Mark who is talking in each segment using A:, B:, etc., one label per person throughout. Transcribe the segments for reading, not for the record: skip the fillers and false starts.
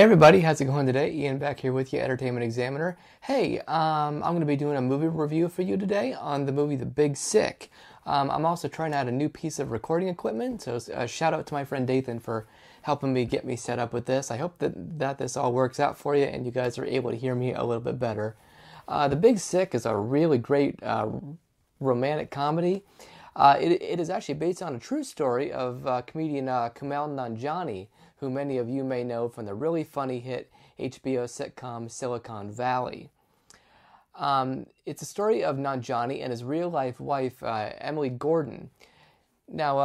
A: Hey everybody, how's it going today? Ian back here with you, Entertainment Examiner. Hey, I'm going to be doing a movie review for you today on the movie The Big Sick. I'm also trying out a new piece of recording equipment, so shout out to my friend Dathan for helping me get me set up with this. I hope that this all works out for you and you guys are able to hear me a little bit better. The Big Sick is a really great romantic comedy. It is actually based on a true story of comedian Kumail Nanjiani, who many of you may know from the really funny hit HBO sitcom Silicon Valley. It's a story of Nanjiani and his real-life wife, Emily Gordon. Now,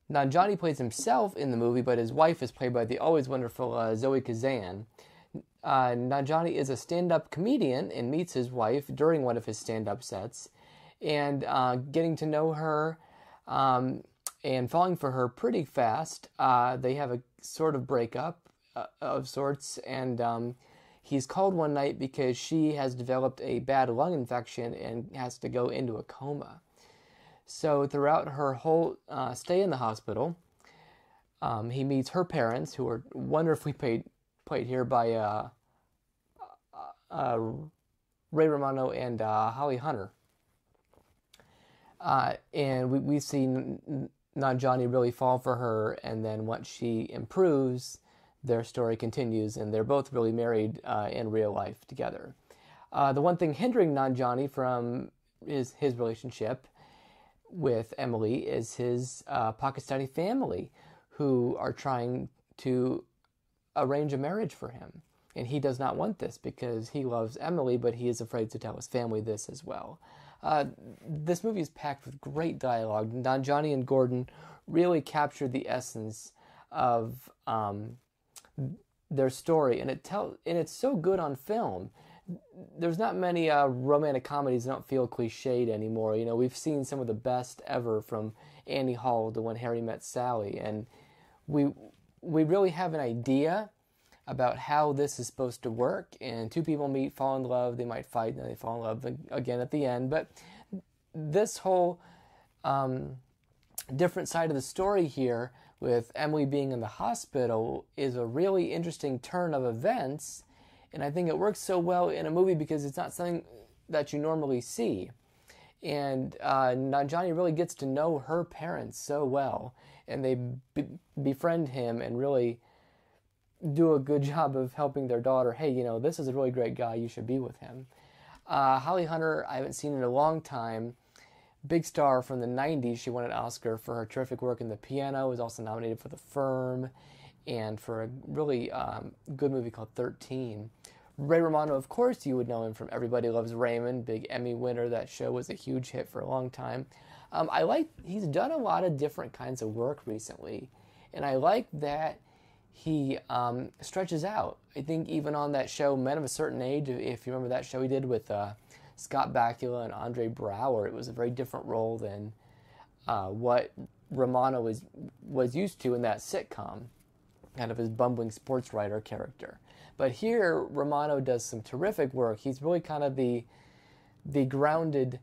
A: Nanjiani plays himself in the movie, but his wife is played by the always wonderful Zoe Kazan. Nanjiani is a stand-up comedian and meets his wife during one of his stand-up sets, and getting to know her and falling for her pretty fast. They have a sort of breakup of sorts, and he's called one night because she has developed a bad lung infection and has to go into a coma. So throughout her whole stay in the hospital, he meets her parents, who are wonderfully played here by Ray Romano and Holly Hunter. And we see Nanjiani really fall for her, and then once she improves, their story continues, and they're both really married in real life together. The one thing hindering Nanjiani from his relationship with Emily is his Pakistani family, who are trying to arrange a marriage for him. And he does not want this because he loves Emily, but he is afraid to tell his family this as well. This movie is packed with great dialogue. Nanjiani and Gordon really captured the essence of their story, and it's so good on film. There's not many romantic comedies that don't feel cliched anymore. You know, we've seen some of the best ever, from Annie Hall to When Harry Met Sally, and we really have an idea about how this is supposed to work, and two people meet, fall in love, they might fight, and then they fall in love again at the end. But this whole different side of the story here, with Emily being in the hospital, is a really interesting turn of events, and I think it works so well in a movie because it's not something that you normally see. And Nanjiani really gets to know her parents so well, and they befriend him and really do a good job of helping their daughter. Hey, you know, this is a really great guy, you should be with him. Holly Hunter, I haven't seen in a long time. Big star from the 90s. She won an Oscar for her terrific work in The Piano, was also nominated for The Firm, and for a really good movie called 13. Ray Romano, of course, you would know him from Everybody Loves Raymond, big Emmy winner. That show was a huge hit for a long time. He's done a lot of different kinds of work recently, and I like that he stretches out. I think even on that show, Men of a Certain Age, if you remember that show he did with Scott Bakula and Andre Braugher, it was a very different role than what Romano was used to in that sitcom, kind of his bumbling sports writer character. But here, Romano does some terrific work. He's really kind of the grounded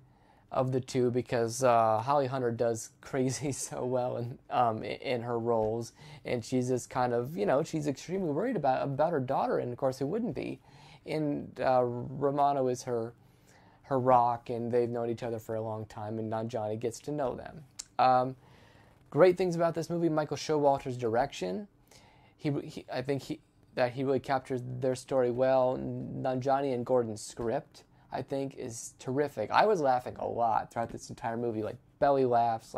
A: of the two, because Holly Hunter does crazy so well in her roles, and she's just kind of, you know, she's extremely worried about her daughter, and of course who wouldn't be. And Romano is her rock, and they've known each other for a long time, and Nanjiani gets to know them. Great things about this movie: Michael Showalter's direction. I think that he really captures their story well. Nanjiani and Gordon's script, I think, is terrific. I was laughing a lot throughout this entire movie, like belly laughs.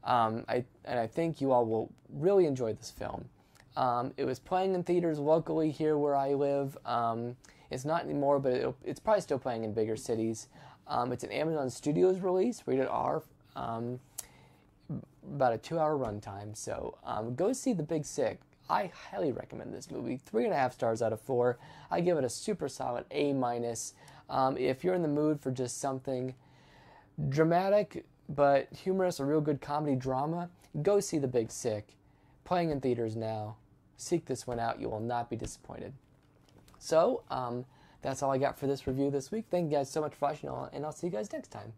A: I think you all will really enjoy this film. It was playing in theaters locally here where I live. It's not anymore, but it's probably still playing in bigger cities. It's an Amazon Studios release, rated R, about a 2-hour runtime. So go see The Big Sick. I highly recommend this movie. 3.5 stars out of 4. I give it a super solid A-. If you're in the mood for just something dramatic but humorous, a real good comedy drama, go see The Big Sick. Playing in theaters now. Seek this one out. You will not be disappointed. So, that's all I got for this review this week. Thank you guys so much for watching, and I'll see you guys next time.